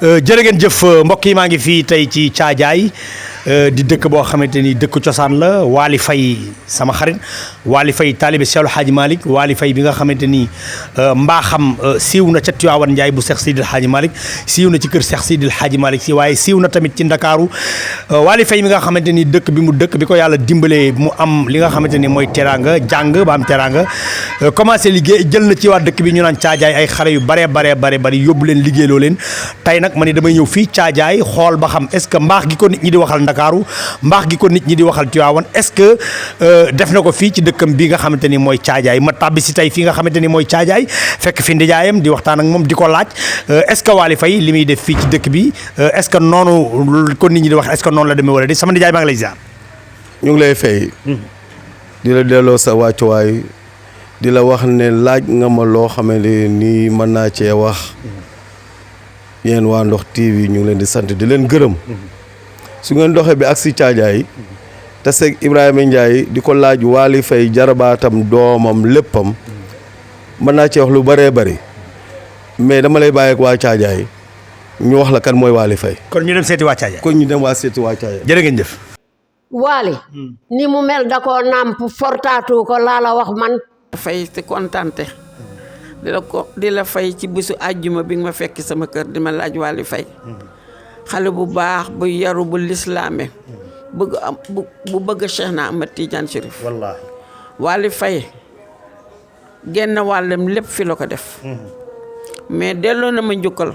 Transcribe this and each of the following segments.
jërë ngeen jëf mbokk yi maa ngi fii tey ci Caajaay di dëkk boo xamante ni dëkk cosaan la Waly Faye sama xarit Waly Faye taalibe Seexul Xaaji Malick Waly Faye bi nga xamante ni mbaaxam siiw na ca Tiwaawan Njaay bu Seex Sidil Xaaji Malick siiw na ci kër Seex Sidil Xaaji Malick si waaye siiw na tamit ci Ndakaaru Waly Faye mi nga xamante ni dëkk bi mu dëkk bi ko yàlla dimbalee mu am li nga xamante ni mooy teraanga jàng ba am teraanga commencé liggéey jël na ci waa dëkk bi ñu naan Caajaay ay xare yu bare yóbbu leen liggéeyloo leen tey nag ma ne damay ñëw fii Caajaay xool ba xam est-ce que mbaax gi ko nit ñi di waxal Ndakaaru mbaax gi ko nit ñi di waxal Tiwaawan est-ce que def na ko fii ci dëkkam bi nga xamante ni mooy Caajaay ma tàbbi si tey fii nga xamante ni mooy Caajaay fekk fi ndijaayam di waxtaan ak moom di ko laaj est-ce que Waly Faye li muy def fii ci dëkk bi est-ce que noonu ko nit ñi di wax est-ce que noonu la demee wala di sama ndijaay maa ngi lay ziar. ñu ngi lay fay. di la delloo sa wàccuwaay di la wax ne laaj nga ma loo xamante ni mën naa cee wax yéen waa Ndox TV ñu ngi leen di sant di leen gërëm su ngeen doxee bi ak si Caajaay te seeg Ibrahima Ndiaye di ko laaj Waly Faye jarabaatam doomam léppam mën naa cee wax lu bëree bëri mais dama lay bàyyi ak waa Caajaay ñu wax la kan mooy Waly Faye. kon ñu dem seeti waa Caajaay. kon ñu dem waa seeti waa Caajaay. jërë ngeen jëf. Waly ni mu mel da koo nàmp fortaatu ko laa la wax man. fay te kontante di la fay ci bisu àjjuma bi nga ma fekk sama kër di ma laaj Waly Faye xale bu baax bu yaru bu lislaame bëgg am bu bëgg Cheikh na Ahmed Tidiane Chérif wallaahi Waly Faye genn wàllam lépp fi la ko def mais delloo na ma njukkal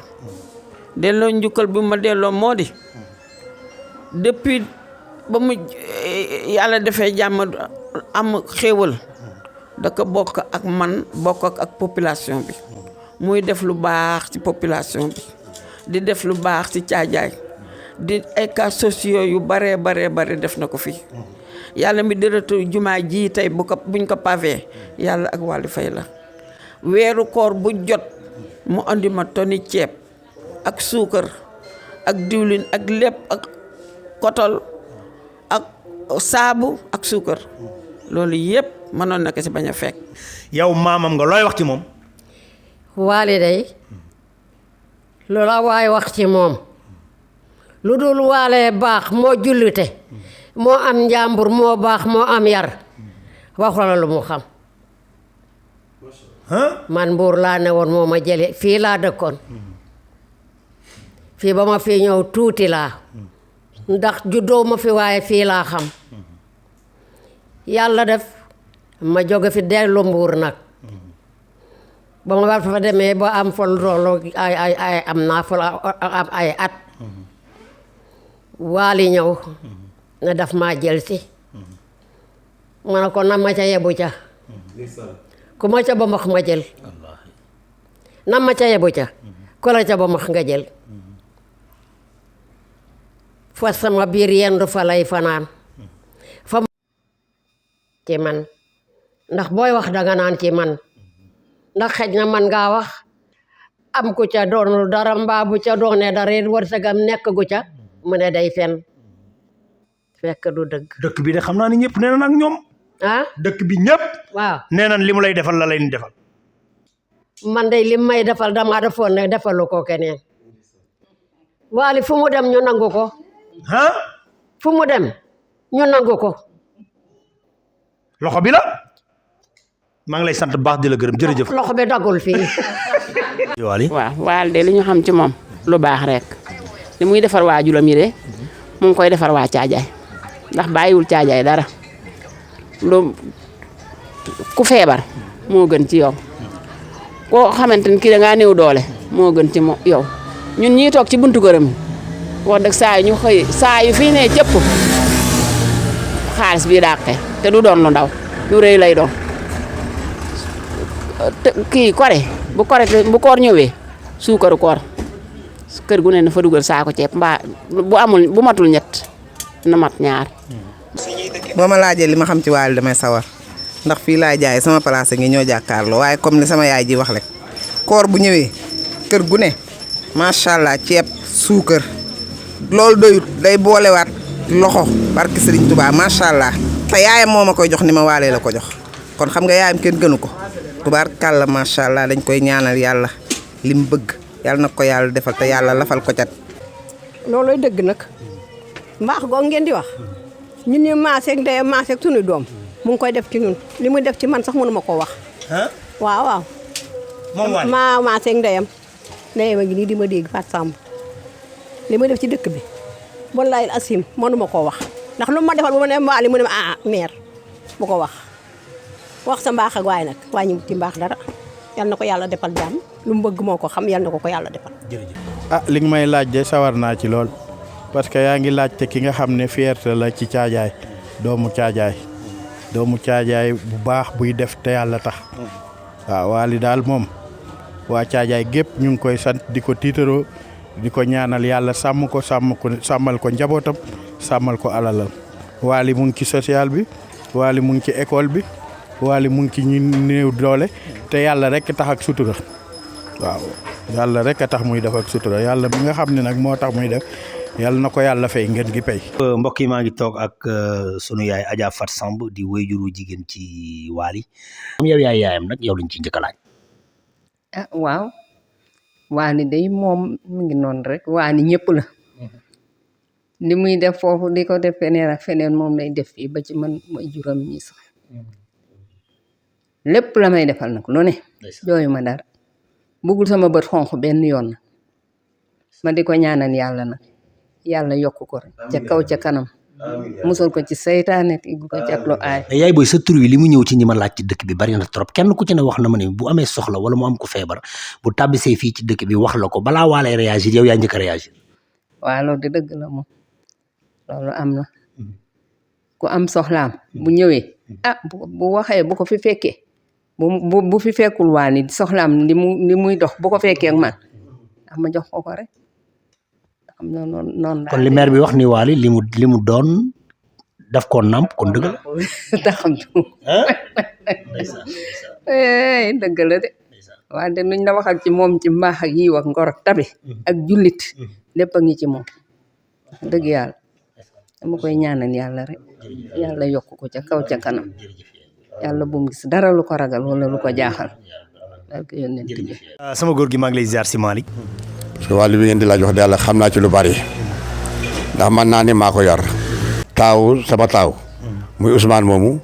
bi ma delloo moo di depuis ba mu yàlla defee jàmm am xéewal da ko bokk ak man bokk ak population bi muy def lu baax ci population bi di def lu baax ci Caajaay di ay cas sociaux yu bare def na ko fii yàlla mi dërëtu jumaa ji tey buñ ko pavé yàlla ak Waly Faye la weeru koor bu jot mu andi ma toni ceeb ak suukar ak diwlin ak lépp ak kotol ak saabu ak suukar loolu yëpp mënoon na ko si bañ a fekk. yow maamam nga looy wax ci moom. Waly day loola waay wax ci moom lu dul Waly baax moo jullite moo am njàmbur moo baax moo am yar waxu la lu mu xam. man Mbuur laa ne woon moo ma jële fii laa dëkkoon fii ba ma fii ñëw tuuti laa ndax juddoo ma fi waaye fii laa xam yàlla def ma jóge fi dellu Mbuur nag ba ma war fa demee ba am fa loolu ay am naa fa am ay at Waly ñëw ne daf maa jël si ma ne ko na ma ca yebu ca ku ma ca ba max ma jël na ma ca yebu ca ku la ca ba max nga jël fa sama biir yendu fa lay fanaan fa ci man ndax booy wax danga naan ci man ndax xëj na man ngaa wax am ku ca doonul dara mbaa bu ca doonee dara it wërsëgam nekk gu ca mu ne day fen fekk du dëgg. dëkk bi de xam naa ni ñëpp nee na ak ñoom. dëkk bi ñëpp. waaw nee na li mu lay defal la lay defal. man de lim may defal damaa defoon ne defalu ko keneen. Waly fu mu dem ñu nangu ko. fu mu dem ñu nangu ko. loxo bi la. maa ngi lay sant baax di la gërëm jërëjëf. loxo bi dagul fii. Waly. waaw Waly de li ñu xam ci moom lu baax rek li muy defar waa julam yi de mu ngi koy defar waa Caajaay ndax bàyyiwul Caajaay dara lu ku feebar moo gën ci yow koo xamante ni kii da ngaa néew doole moo gën ci yow ñun ñii toog ci buntu këram wax dëgg saa yu fii ne cëpp xaalis bii dàqe te du doon lu ndaw lu rëy lay doon kii kore bu koor ñëwee suukaru koor kër gu ne na fa dugal saako ceeb mbaa bu matul ñett na mat ñaar. boo ma laajee li ma xam ci Waly damay sawar ndax fii laay jaay sama place ngi ñoo jàkkaarloo waaye comme li sama yaay ji wax rek koor bu ñëwee kër gu ne macha allah ceeb suukar loolu doyut day boolewaat loxo barki Serigne Touba macha allah te yaayam moo ma koy jox ni ma Waly la ko jox kon xam nga yaayam kenn gënu ko tubaarkàlla macha allah dañ koy ñaanal yàlla lim bëgg yàlla na ko yàlla defal te yàlla lafal ko cat. looloy dëgg nag mbaax goo ngeen di wax ñun ñu maaseeg ndeyam maaseeg sunu doom mu ngi koy def ci ñun li muy def ci man sax mënu ma koo wax. waaw waaw. moom Waly maa maaseeg ndeyam a ngi nii di ma dégg Fatou Samb li muy def ci dëkk bi wallaahi asim mënu ma koo wax ndax lu ma defal bu ma nee Waly mu ne ma mère bu ko wax sa mbaax ak waaye nag wàññi ci mbaax dara yal na ko yàlla defal jàmm lu mu bëgg moo ko xam yal na ko yàlla defal. jërëjëf. li nga may laaj de sawar naa ci lool parce que yaa ngi laajte ki nga xam ne fierté la ci caajaay doomu caajaay bu baax buy def te yàlla tax waaw Waly daal moom waa caajaay gépp ñu ngi koy sant di ko tiitaroo di ko ñaanal yàlla sàmmal ko njabootam sàmmal ko alalam. Waly mu ngi ci social bi Waly mu ngi ci école bi Waly mu ngi ci ñu néew doole te yàlla rek tax ak sutura waaw yàlla rek a tax muy def ak sutura yàlla bi nga xam ne nag moo tax muy def yàlla na ko yàlla fay ngeen gi pay. mbokk yi maa ngi toog ak sunu yaay Adja Fatou Samb di wéyjuru jigéen ci Waly. yow yaay yaayam nag yow lañ ci njëkk a laaj. waaw Waly day moom mu ngi noonu rek Waly ñëpp la li muy def foofu di ko def feneen ak feneen moom lay def fii ba ci man mooy juróom ñi sax lépp la may defal nag lu ne jooyu ma dara bëggul sama bët xonq benn yoon ma di ko ñaanal yàlla nag yàlla yokk ko rek ca kaw ca kanam musal ko ci seytaane ti ko ci ak lu aay. mais yaay booy sa tur wi li mu ñëw ci ñi ma laaj ci dëkk bi bari na trop kenn ku ci ne wax na ma ne bu amee soxla wala mu am ko feebar bu tàbbisee fii ci dëkk bi wax la ko balaa Waly réagir yow yaa njëkk a réagir. waaw loolu di dëgg la moom loolu am na ku am soxlaam bu ñëwee bu waxee bu ko fi fekkee bu fi fekkul Waly soxlaam li muy dox bu ko fekkee ak man ma jox ko rek am na noonu kon li maire bi wax ni Waly li mu doon daf koo nàmp kon dëgg la. taxam dëgg la de waaye de nuñ la waxal ci moom ci mbaax ak yiw ak ngor ak tabe ak jullit lépp a ngi ci moom dëgg yàlla dama koy ñaanal yàlla rek yàlla yokk ko ca kaw ca kanam yàlla bu mu gis dara lu ko ragal wala lu ko jaaxal ak yónnent bi. sama góor gi maa ngi lay ziar si Malick. ci Waly bi ngeen di laaj wax dëgg yàlla xam naa ci lu bari ndax man naa ne maa ko yar sama taaw muy Ousmane moomu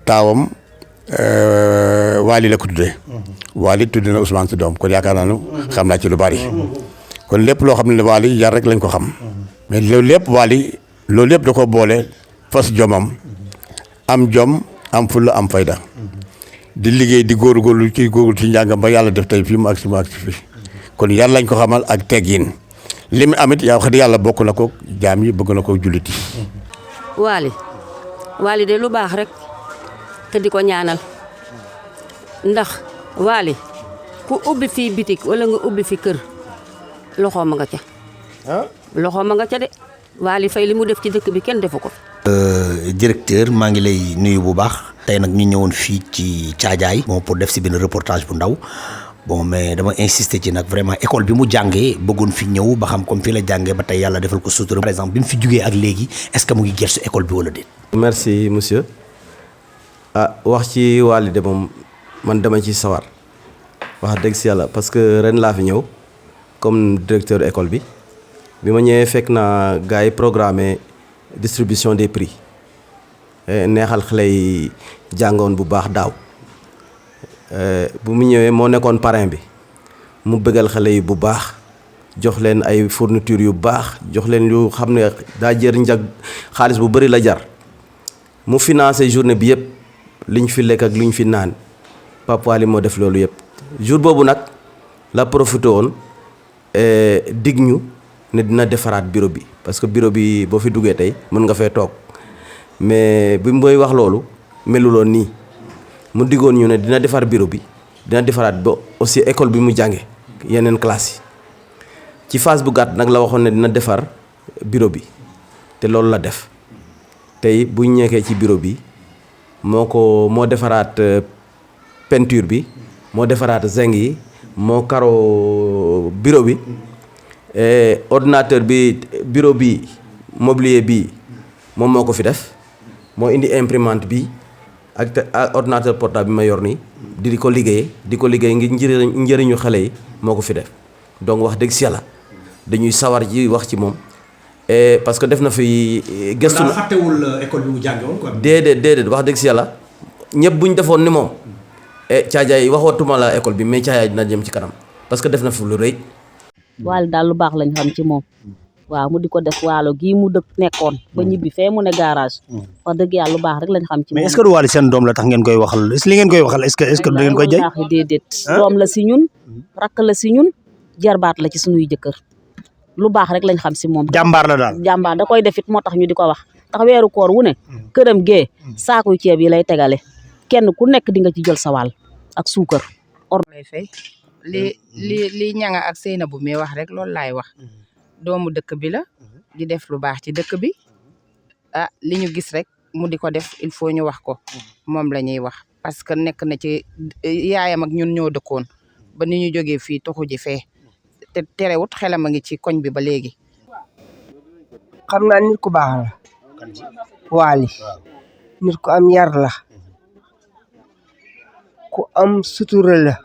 taawam Waly la ko tuddee Waly tuddee na Ousmane si doom kon yaakaar naa ne xam naa ci lu bari kon lépp loo xam ne Waly yar rek lañ ko xam mais loolu lépp Waly loolu lépp da ko boole fas jomam am jom am fulla am fayda di liggéey di góorgóorlu ci njàngam ba yàlla def tey fii mu agsi fii kon yar lañ ko xamal ak teggin li mu amit yaa wax dëgg yàlla bokk na ko jaam yi bëgg na ko jullit yi. Waly de lu baax rek te di ko ñaanal ndax Waly ku ubbi fii bitik wala nga ubbi fi kër loxoom a nga ca. loxoom a nga ca de Waly Faye li mu def ci dëkk bi kenn defu ko. directeur maa ngi lay nuyu bu baax. tey nag ñu ñëwoon fii ci Caajaay. bon pour def si benn reportage bu ndaw. bon mais dama insister ci nag vraiment école bi mu jàngee bëggoon fi ñëw ba xam comme fii la jàngee ba tey yàlla defal ko sutura. par exemple bi mu fi jugee ak léegi est-ce que mu ngi gëstu école bi wala déet. merci monsieur wax ci Waly de moom man dama ci sawar wax dëgg si yàlla parce que ren laa fi ñëw comme directeur école bi ma ñëwee fekk naa gars yi programmé distribution des prix neexal xale yi jàngoon bu baax daaw bu mu ñëwee moo nekkoon parrain bi mu bëggal xale yi bu baax jox leen ay fourniture yu baax jox leen yu xam ne daa jër njag xaalis bu bëri la jar mu financé journée bi yëpp liñ fi lekk ak liñ fi naan Pape Waly moo def loolu yëpp jour boobu nag la profité woon dig ñu ne dina defaraat bureau bi parce que bureau bi boo fi duggee tey mën nga fee toog mais bi mooy wax loolu meluloon nii mu diggoon ñu ne dina defar bureau bi dina defaraat ba aussi école bi mu jànge yeneen classe yi ci phase bu gàtt nag la waxoon ne dina defar bureau bi te loolu la def tey buñ ñekkee ci bureau bi moo defaraat peinture bi moo defaraat zinc yi moo karo bureau bi ordinateur bi bureau bi mobilier bi moom moo ko fi def moo indi imprimante bi ak ordinateur portable bi ma yor nii di ko liggéey ngir njëriñu xale yi moo ko fi def donc wax dëgg si yàlla dañuy sawar ji wax ci moom parce que def na fi gëstu na fàttewul école bi mu jànge woon quoi. déedéet wax dëgg si yàlla ñëpp bu ñu defoon ni moom caajaay waxootuma la école bi mais caajaay dina jëm ci kanam parce que def na fi lu rëy. Waly daal lu baax lañ xam ci moom waaw mu di ko def waalo gii mu dëkk nekkoon ba ñibbi fee mu ne garage wax dëgg yàlla lu baax rek lañ xam ci moom. mais est-ce que du Waly seen doom la tax ngeen koy waxal est-ce que li ngeen koy waxal est-ce que da ngeen koy jay déedéet doom la si ñun rakk la si ñun jarbaat la ci suñuy jëkkër lu baax rek lañ xam si moom. jàmbaar la daal jàmbaar da koy defit moo tax ñu di ko wax ndax weeru koor wu ne këram gee saakuy ceeb yi lay tegale kenn ku nekk di nga ci jël sa wàll ak suukar. lay fay li ñanga ak Seynabou mi wax rek loolu laay wax doomu dëkk bi la di def lu baax ci dëkk bi li ñu gis rek mu di ko def il faut ñu wax ko moom la ñuy wax parce que nekk na ci yaayam ak ñun ñoo dëkkoon ba ni ñu jógee fii toxu ji fee te terewut xelam a ngi ci koñ bi ba léegi. xam naa nit ku baax la Waly nit ku am yar la ku am sutura la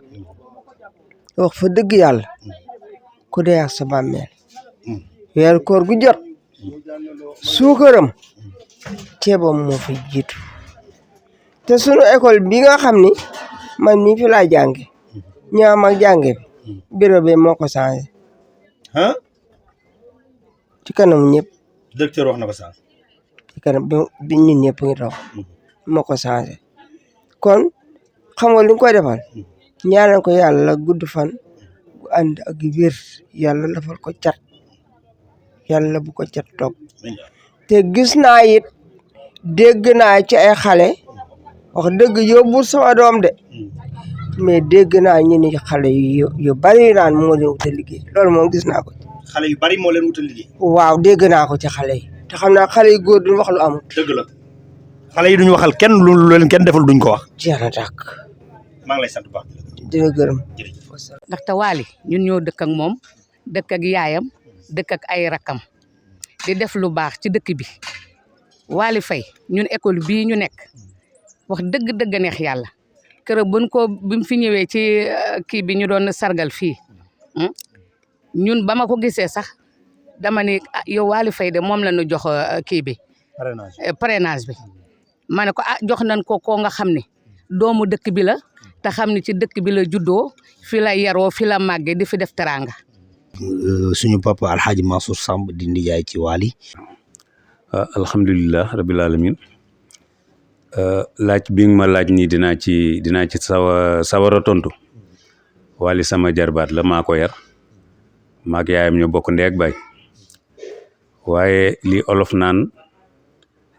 wax fa dëgg yàlla ku dee ak sa bàmmeel weeru koor gu jot suukaram ceebam moo fi jiitu te sunu école bi nga xam ni man mii fi laa jànge ñaam ak jànge bi bureau bi moo ko changé ci kanam ñëpp directeur wax na ko sax ci kanam bi ñun ñëpp ngi taw moo ko changé kon xam nga li nga koy defal ñaanal ko yàlla gudd fan gu ànd ak wér yàlla defal ko cat yàlla bu ko cat topp te gis naa it dégg naa ci ay xale wax dëgg yóbbul sama doom de mais dégg naa ñu ni xale yu bari naan moo leen wutal liggéey loolu moom gis naa ko. xale yu bari moo leen wutal liggéey. waaw dégg naa ko ci xale yi te xam naa xale yu góor duñ wax lu amul. dëgg la xale yi duñu waxal kenn lu leen kenn defal duñ ko wax. jeex na tàkk. maa ngi lay sant bu baax. dina gërëm. ndaxte Waly ñun ñoo dëkk ak moom dëkk ak yaayam dëkk ak ay rakam di def lu baax ci dëkk bi Waly Faye ñun école bii ñu nekk wax dëgg neex yàlla kër buñ ko bi mu fi ñëwee ci kii bi ñu doon sargal fii ñun ba ma ko gisee sax dama ne yow Waly Faye de moom la ñu jox kii bi parrainage bi ma ne ko jox nañ ko nga xam ne doomu dëkk bi la te xam ne ci dëkk bi la juddoo fi la yaroo fi la màggee di fi def teraanga. suñu papa Alhaji Mansour Samb di ndijaay ci Waly. alhamdulilah rabil alamin laaj bi nga ma laaj nii dinaa ci sawar a tontu Waly sama jarbaat la maa ko yar maak yaayam ñoo bokk ndey ak baay waaye li olof naan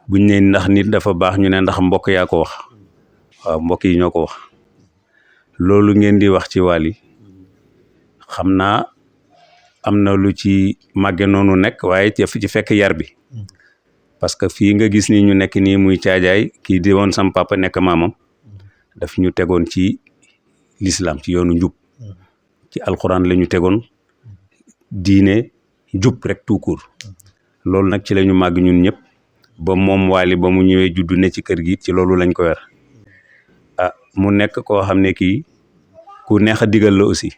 buñ ne ndax nit dafa baax ñu ne ndax mbokk yaa ko wax waaw mbokk yi ñoo ko wax loolu ngeen di wax ci Waly xam naa am na lu ci màgge noonu nekk waaye ci fekk yar bi parce que fii nga gis ni ñu nekk nii muy caajaay kii di woon sam papa nekk maamam daf ñu tegoon ci l'islam ci yoonu njub ci alxuraan la ñu tegoon diine jub rek tout court loolu nag ci la ñu màgg ñun ñëpp ba moom Waly ba mu ñëwee juddu ne ci kër gi ci loolu lañ ko wer mu nekk koo xam ne kii ku neex a digal la aussi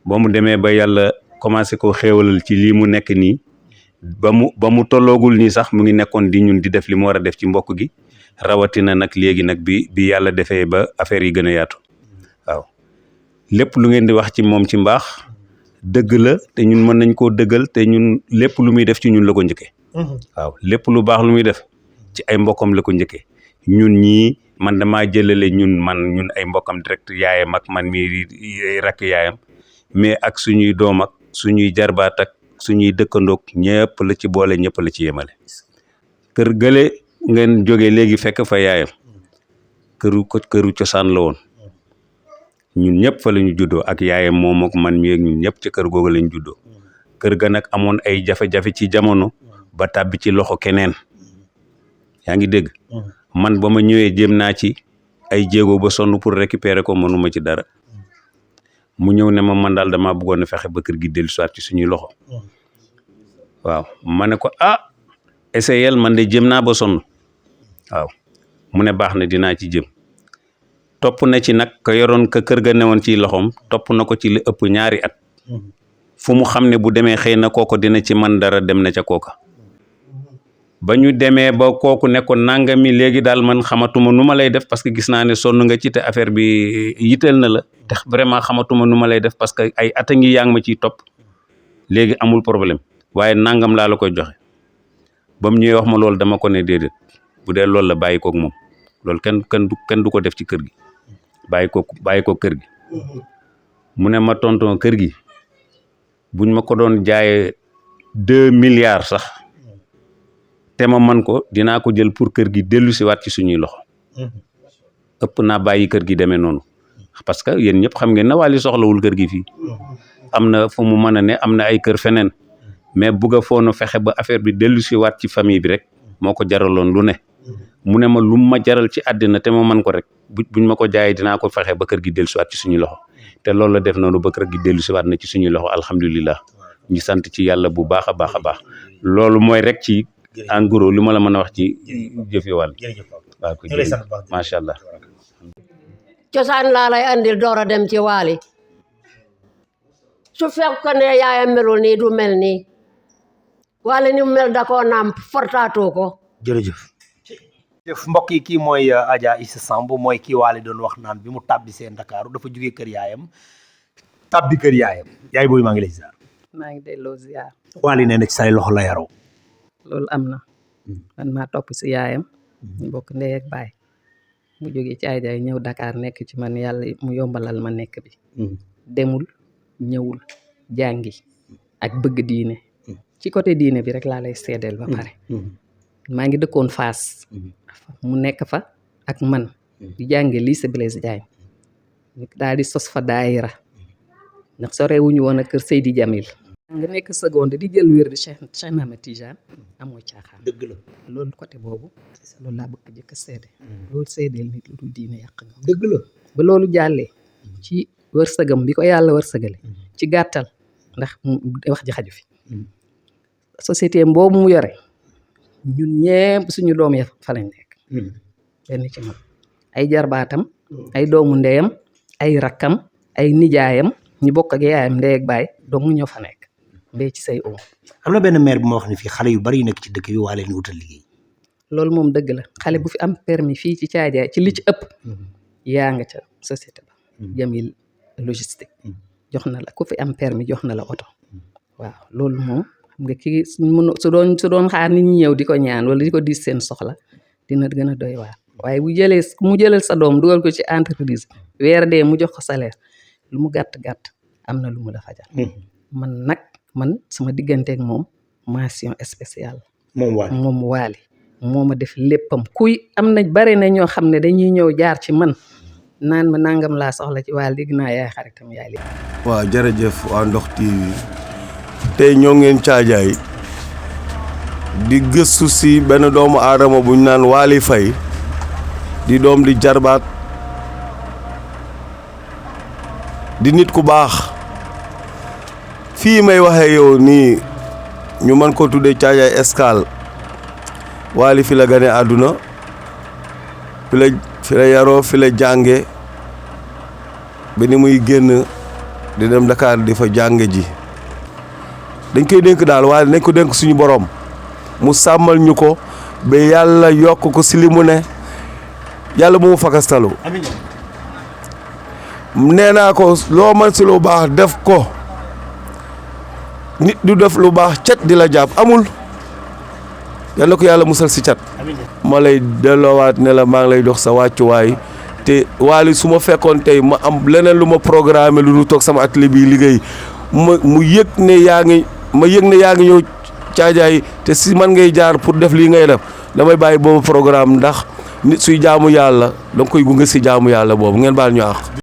ba mu demee ba yàlla commencé ko xéewalal ci lii mu nekk nii ba mu tolloogul nii sax mu ngi nekkoon di ñun di def li mu war a def ci mbokk gi rawatina nag léegi nag bi yàlla defee ba affaire yi gën a yaatu waaw lépp lu ngeen di wax ci moom ci mbaax dëgg la te ñun mën nañ koo dëggal te ñun lépp lu muy def ci ñun la ko njëkkee waaw lépp lu baax lu muy def ci ay mbokkam la ko njëkkee ñun ñii man damaa jëlale ñun ay mbokkam direct yaayam ak man mi rakk yaayam mais ak suñuy doom ak suñuy jarbaat ak suñuy dëkkandoog ñëpp la ci boole ñëpp la ci yemale kër gële ngeen jógee léegi fekk fa yaayam këru cosaan la woon ñun ñëpp fa la ñu juddoo ak yaayam moom ak man mi ak ñun ñëpp ci kër googu lañ juddoo kër ga nag amoon ay jafe-jafe ci jamono ba tàbbi ci loxo keneen yaa ngi dégg man ba ma ñëwee jéem naa ci ay jéego ba sonn pour récupérer ko mënuma ci dara mu ñëw ne ma man daal damaa bëggoon a fexe ba kër gi dellu soit ci suñuy loxo waaw ma ne ko essayel man de jéem naa ba sonn waaw mu ne baax na dinaa ci jëm topp na ci nag ka yoroon ka kër ga newoon ci loxoom topp na ko ci li ëpp ñaari at fu mu xam ne bu demee xëy na kooko dina ci man dara dem na ca kooka ba ñu demee ba kooku ne ko nangami léegi daal man xamatuma nu ma lay def parce que gis naa ne sonn nga ci te affaire bi yitteel na la te vraiment xamatuma nu ma lay def parce que ay at a ngi yaa ngi ma ciy topp léegi amul problème waaye nangam laa la koy joxe ba mu ñëwee wax ma loolu dama ko ne déedéet bu dee loolu la bàyyi koog moom loolu kenn du ko def ci kër gi bàyyi ko kër gi mu ne ma tonton kër gi buñ ma ko doon jaayee 2 milliards sax te ma man ko dinaa ko jël pour kër gi dellu si waat ci suñuy loxo ëpp naa bàyyi kër gi demee noonu parce que yéen ñëpp xam ngeen na Wally soxlawul kër gi fii am na fu mu mën a ne am na ay kër feneen mais bugg a foona fexe ba affaire bi dellu si waat ci famille bi rek moo ko jaraloon lu ne mu ne ma lu ma jaral ci àddina te ma man ko rek buñ ma ko jaayee dinaa ko fexe ba kër gi dellu si waat ci suñuy loxo te loolu la def noonu ba kër gi dellu si waat na ci suñuy loxo alhamdulilah ñu sant ci yàlla bu baax a baax a baax loolu mooy rek ci en gros li ma la mën a wax ci jëfi Wally waaw ko macha allah. cosaan laa lay andil door a dem ci Wally su fekkoon ne yaayam melul nii du mel nii Wally ni mu mel da koo nàmp fortaatoo ko. jërëjëf. mbokk yi kii mooy Adja Issa Samb mooy kii Wally doon wax naan bi mu tàbbisee Ndakaaru dafa jógee kër yaayam tàbbi kër yaayam yaay booy maa ngi lay ziar. maa ngi delloo ziar. Wally nee na ci say loxo la yaroo. loolu am na man maa topp si yaayam ñu bokk ndey ak baay mu jógee ci Caajaay ñëw Dakar nekk ci man yàlla mu yombalal ma nekk bi demul ñëwul jàngi ak bëgg diine ci côté diine bi rek laa lay seedeel ba pare maa ngi dëkkoon Fass mu nekk fa ak man di jànge lycée Blaise Diagne ñu daal di sos fa daayira ndax sorewuñu woon ak kër Seydi Jamil nga nekk seconde di jël wér di Cheikh Ahmed Tidiane amoo caaxaan. dëgg la loolu côté boobu loolu laa bëgg jëkk a seede loolu seedeel nit lu dul diine yàq nga. dëgg la ba loolu jàllee ci wërsëgam bi ko yàlla wërsëgale ci gàttal ndax wax ji xaju fi société boobu mu yore ñun ñepp suñu doom ya fa lañ nekk benn ci man ay jarbaatam ay doomu ndeyam ay rakkam ay nijaayam ñu bokk ak yaayam ndey ak baay doomu ñoo fa nekk mbee ci say oom. am na benn maire bu ma wax ne fii xale yu bari yu nekk ci dëkk bi waa leen wutal liggéey. loolu moom dëgg la xale bu fi am permis fii ci Caajaay ci li ci ëpp yaa nga ca société ba Jamil logistique jox na la ku fi am permis jox na la oto waaw loolu moom xam nga kii su doon xaar nit ñi ñëw di ko ñaan wala di ko diis seen soxla dina gën a doy waar waaye mu jëlal sa doom dugal ko ci entreprise weer dee mu jox ko salaire lu mu gàtt-gàtt am na lu mu la fajal man sama digganteeg moom mention spéciale moom Wally moo ma def léppam kuy am na bari na ñoo xam ne dañuy ñëw jaar ci man naan ma nangam laa soxla ci Wally dégg naa yaay xaritam yaay li waaw jërëjëf waa Ndox TV tey ñoo ngeen Caajaay di gëstu si benn doomu aadama bu ñu naan Wally Faye di doom di jarbaat di nit ku baax fii may waxee yow nii ñu mën ko tuddee Caajaay Escale Wally fi la gane àdduna fi la yaroo fi la jànge ba ni muy génn di dem Dakar di fa jànge ji dañ koy dénk daal waaye nañ ko dénk suñu borom mu sàmmal ñu ko ba yàlla yokk ko si li mu ne yàlla bu mu fakastalu nee naa ko loo mën si lu baax def ko nit du def lu baax cat di la jàpp amul yal na ko yàlla musal si cat ma lay delloowaat ne la maa ngi lay dox sa wàccuwaay te Wally su ma fekkoon tey ma am leneen lu ma programmé lu du toog sama atelier bi liggéey mu yëg ne yaa ngi ñëw Caajaay te si man ngay jaar pour def lii ngay def damay bàyyi boobu programme ndax nit suy jaamu yàlla danga koy gunge si jaamu yàlla boobu ngeen baal ñu àq